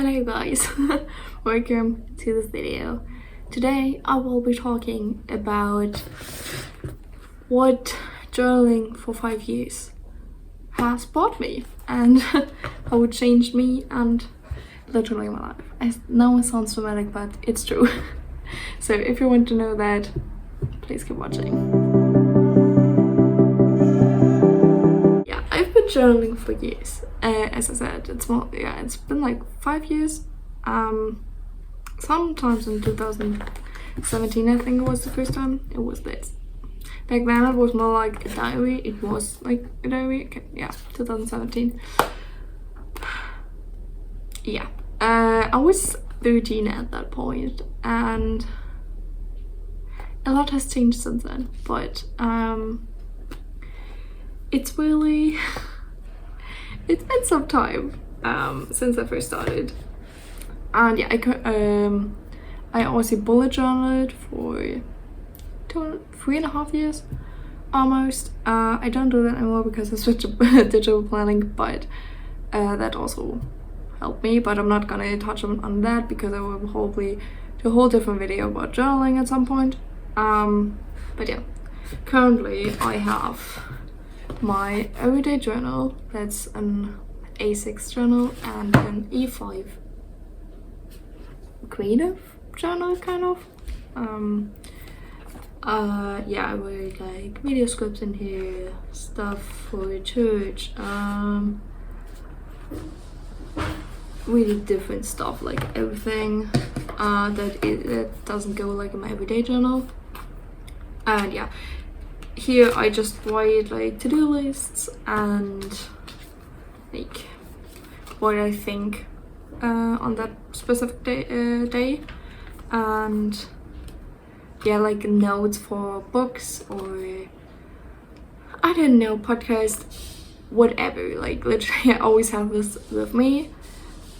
Hello guys, welcome to this video. Today I will be talking about what journaling for 5 years has brought me and how it changed me and literally my life. I know it sounds dramatic, but it's true. So if you want to know that, please keep watching. Yeah, I've been journaling for years. As I said, it's been like 5 years. Sometimes in 2017, I think it was the first time it was this. Back then it was more like a diary. It was like a diary. Okay, yeah, 2017. Yeah, I was 13 at that point, and a lot has changed since then. But it's really it's been some time since I first started. And yeah, I also bullet journaled for 3.5 years almost. I don't do that anymore because I switched to digital planning, but that also helped me. But I'm not gonna touch on that because I will probably do a whole different video about journaling at some point. But yeah, currently I have my everyday journal. That's an A6 journal and an E5 creative journal, kind of. Yeah, I write like video scripts in here, stuff for church, really different stuff, like everything that doesn't go like in my everyday journal. And yeah, here I just write like to-do lists and like what I think on that specific day, and yeah, like notes for books or I don't know, podcast, whatever. Like literally I always have this with me,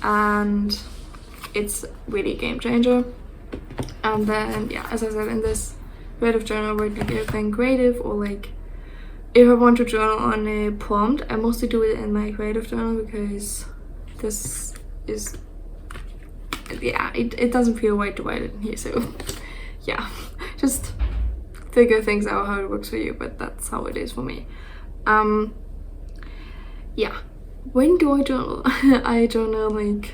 and it's really a game changer. And then yeah, as I said, in this creative journal, I write like everything creative, or like if I want to journal on a prompt, I mostly do it in my creative journal because this is, yeah, it doesn't feel right to write it in here. So yeah, just figure things out how it works for you, but that's how it is for me. Yeah, when do I journal? I journal like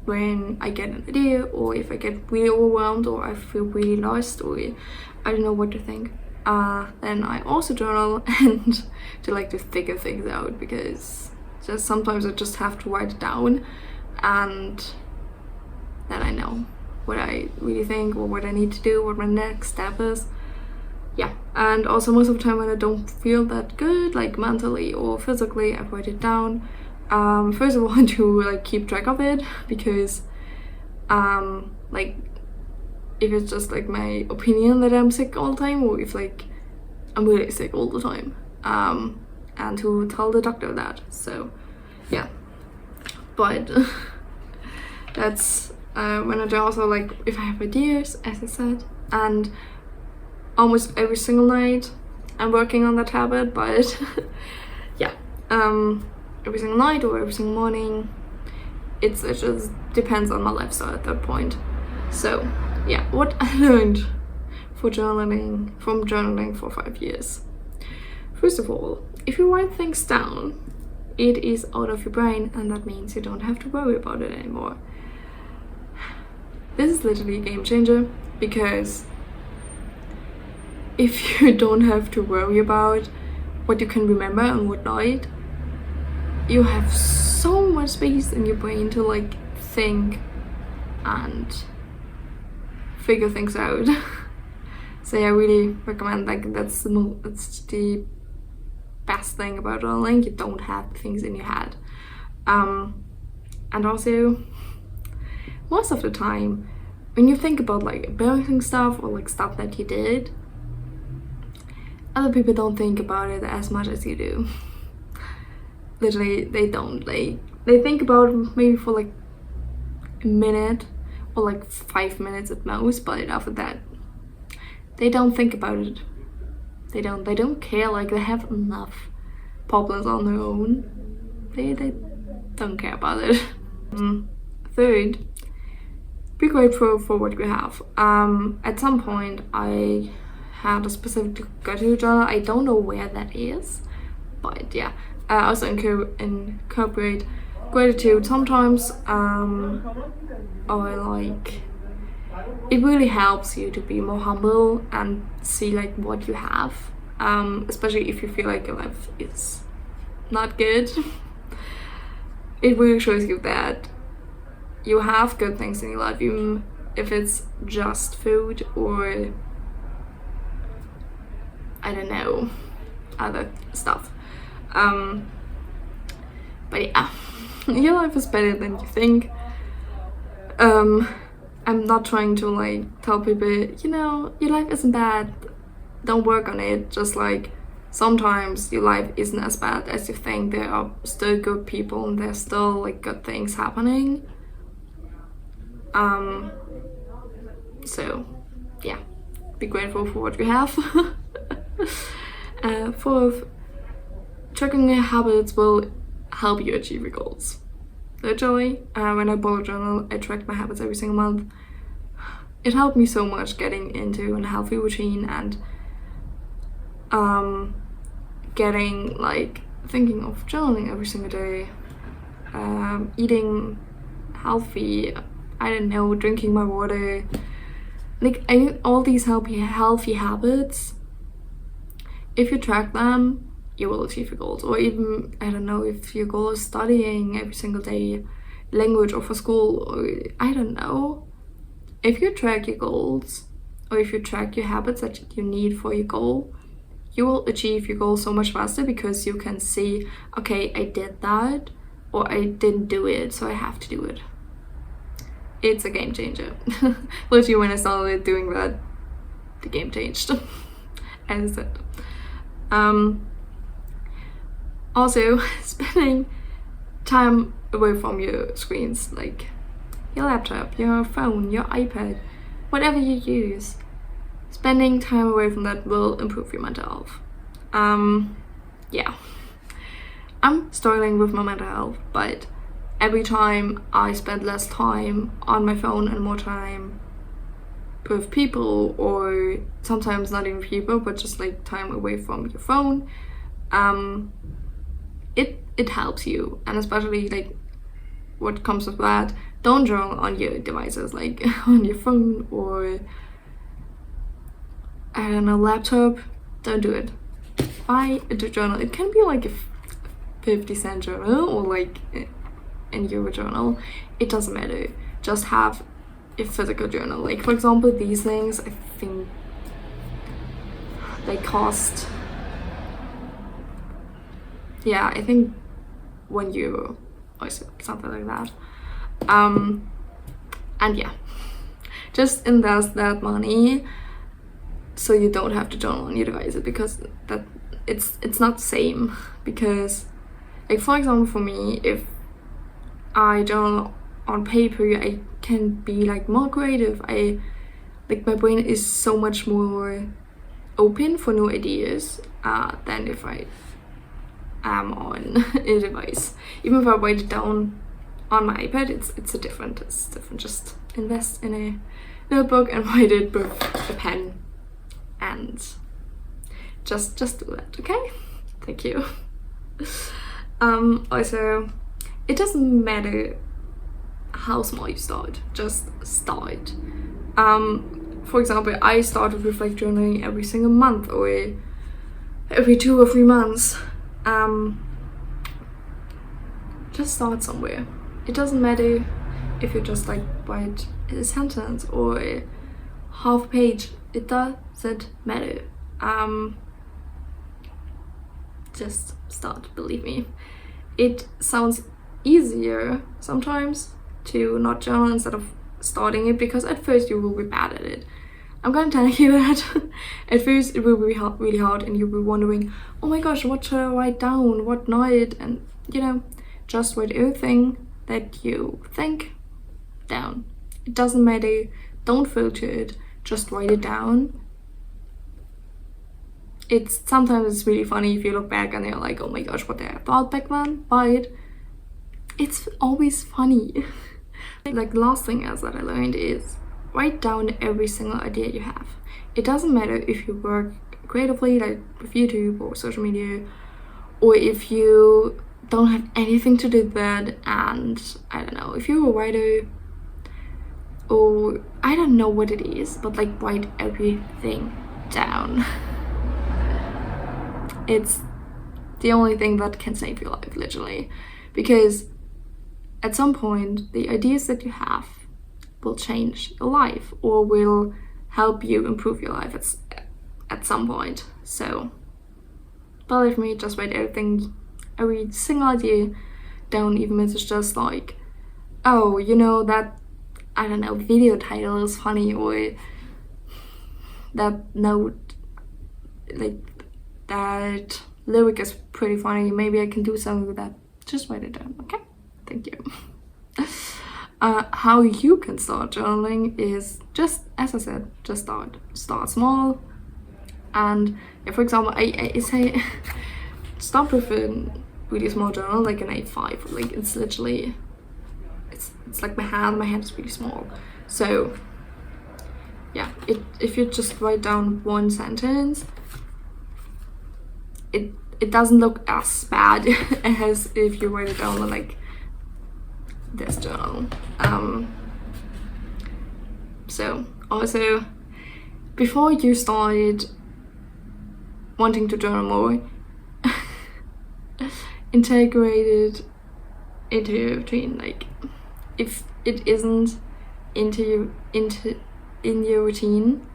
when I get an idea, or if I get really overwhelmed, or I feel really lost, or I don't know what to think. Then I also journal and to figure things out, because just sometimes I just have to write it down, and then I know what I really think or what I need to do, what my next step is. Yeah, and also most of the time when I don't feel that good, like mentally or physically, I write it down. First of all, to like keep track of it, because like if it's just like my opinion that I'm sick all the time, or if like I'm really sick all the time, and to tell the doctor that. So yeah, but that's when I do. Also, like if I have ideas, as I said, and almost every single night I'm working on that habit, but yeah, every single night or every single morning, it just depends on my lifestyle at that point. So yeah, what I learned from journaling for 5 years. First of all, if you write things down, it is out of your brain, and that means you don't have to worry about it anymore. This is literally a game changer, because if you don't have to worry about what you can remember and what not, you have so much space in your brain to like think and figure things out. So yeah, I really recommend, like that's the best thing about journaling. You don't have things in your head. And also, most of the time when you think about like embarrassing stuff or like stuff that you did, other people don't think about it as much as you do. Literally, they don't. Like, they think about it maybe for like a minute or like 5 minutes at most, but after that they don't think about it. They don't care. Like, they have enough problems on their own. They don't care about it. third, be grateful for what you have. At some point, I had a specific gratitude journal. I don't know where that is, but yeah, I also incorporate gratitude sometimes. Or like, it really helps you to be more humble and see like what you have, especially if you feel like your life is not good. It really shows you that you have good things in your life, even if it's just food or I don't know, other stuff. But yeah, your life is better than you think. I'm not trying to like tell people, you know, your life isn't bad, don't work on it. Just like sometimes your life isn't as bad as you think. There are still good people and there's still like good things happening. So yeah, be grateful for what you have. Fourth, tracking your habits will help you achieve your goals. Literally, when I bullet journal, I track my habits every single month. It helped me so much getting into a healthy routine and getting like thinking of journaling every single day, eating healthy, I don't know, drinking my water. Like I mean, all these healthy habits, if you track them, you will achieve your goals. Or even, I don't know, if your goal is studying every single day language or for school, or I don't know, if you track your goals or if you track your habits that you need for your goal, you will achieve your goal so much faster because you can see, okay, I did that or I didn't do it, so I have to do it. It's a game changer. Literally, when I started doing that, the game changed. As I said. Also, spending time away from your screens, like your laptop, your phone, your iPad, whatever you use, spending time away from that will improve your mental health. Yeah, I'm struggling with my mental health, but every time I spend less time on my phone and more time with people, or sometimes not even people, but just like time away from your phone, it helps you. And especially like what comes with that, don't journal on your devices, like on your phone or I don't know, laptop. Don't do it. Buy a journal. It can be like a 50-cent journal or like an euro journal. It doesn't matter. Just have a physical journal. Like for example, these things, I think they cost, yeah, I think €1 or something like that. And yeah, just invest that money so you don't have to journal on your devices, because that it's not the same. Because like for example, for me, if I journal on paper, I can be like more creative. I like my brain is so much more open for new ideas than if I am on a device. Even if I write it down on my iPad, it's different. Just invest in a notebook and write it with a pen, and just do that, okay? Thank you. Also, it doesn't matter how small you start, just start. For example, I started with like journaling every single month or every 2 or 3 months. Just start somewhere. It doesn't matter if you just like write a sentence or a half page. It doesn't matter. Just start, believe me. It sounds easier sometimes to not journal instead of starting it, because at first you will be bad at it. I'm gonna tell you that. At first it will be really hard and you'll be wondering, oh my gosh, what should I write down, what not? And you know, just write everything that you think down. It doesn't matter, don't filter it, just write it down. Sometimes it's really funny if you look back and you're like, oh my gosh, what did I thought back then? But it's always funny. Like the last thing else that I learned is write down every single idea you have. It doesn't matter if you work creatively, like with YouTube or social media, or if you don't have anything to do with that, and I don't know, if you're a writer, or I don't know what it is, but like write everything down. It's the only thing that can save your life, literally, because at some point the ideas that you have will change your life or will help you improve your life at some point. So believe me, just write everything, every single idea down, even if it's just like, oh, you know, that, I don't know, video title is funny, or that note, like that lyric is pretty funny, maybe I can do something with that. Just write it down, okay? Thank you. How you can start journaling is just, as I said, just start small. And if, for example, I say start with a really small journal, like an A5, like it's literally, it's like my hand is really small. So yeah, if you just write down one sentence, it doesn't look as bad as if you write it down on like this journal. So also, before you started wanting to journal more, integrate it into your routine. Like if it isn't in your routine,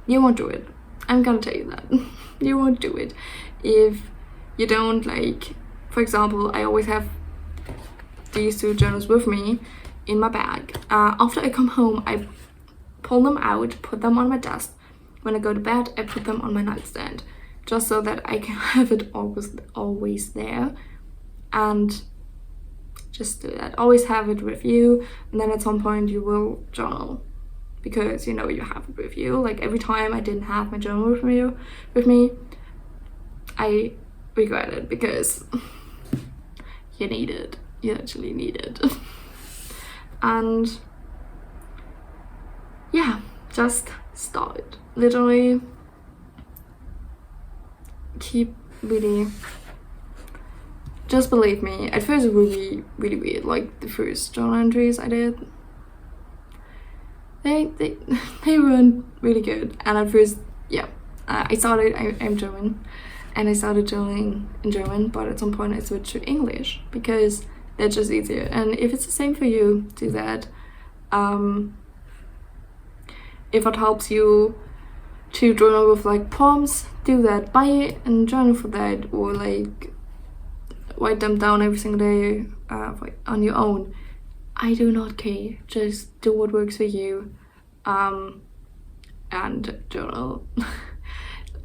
you won't do it. I'm gonna tell you that. You won't do it if you don't, like, for example, I always have these two journals with me in my bag. After I come home, I pull them out, put them on my desk. When I go to bed, I put them on my nightstand, just so that I can have it always there. And just do that. Always have it with you, and then at some point you will journal, because you know you have it with you. Like every time I didn't have my journal with me, I regret it, because you need it. You actually need it. And yeah, just start. Literally keep really, just believe me, at first it was really weird. Like the first journal entries I did, they weren't really good. And at first, yeah, I'm German, and I started journaling in German, but at some point I switched to English because that's just easier. And if it's the same for you, do that. If it helps you to journal with like prompts, do that. Buy a journal for that, or like write them down every single day on your own. I do not care. Just do what works for you, and journal.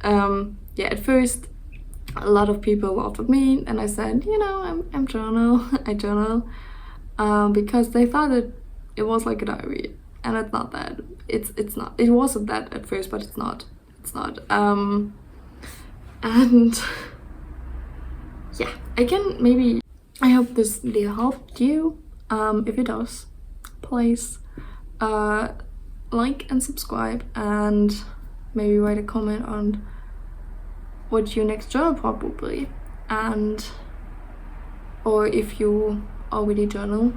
Yeah, at first a lot of people laughed at me, and I said, you know, I'm journal. I journal because they thought it was like a diary, and it's not that. It's not. It wasn't that at first, but it's not. It's not. And yeah, I hope this video helped you. If it does, please like and subscribe, and maybe write a comment on what your next journal prompt will be, and or if you already journal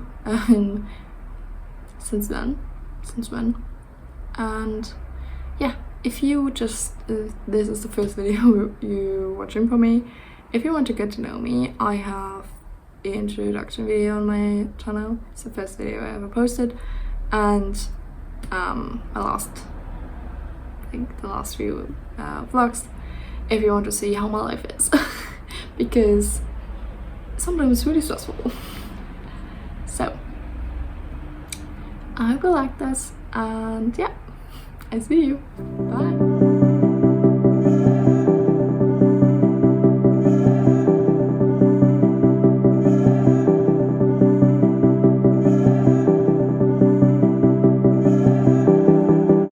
since when. And yeah, if you just this is the first video you're watching from me, if you want to get to know me, I have an introduction video on my channel. It's the first video I ever posted, and I think the last few vlogs, if you want to see how my life is. Because sometimes it's really stressful. So I hope you like this, and yeah, I see you. Bye.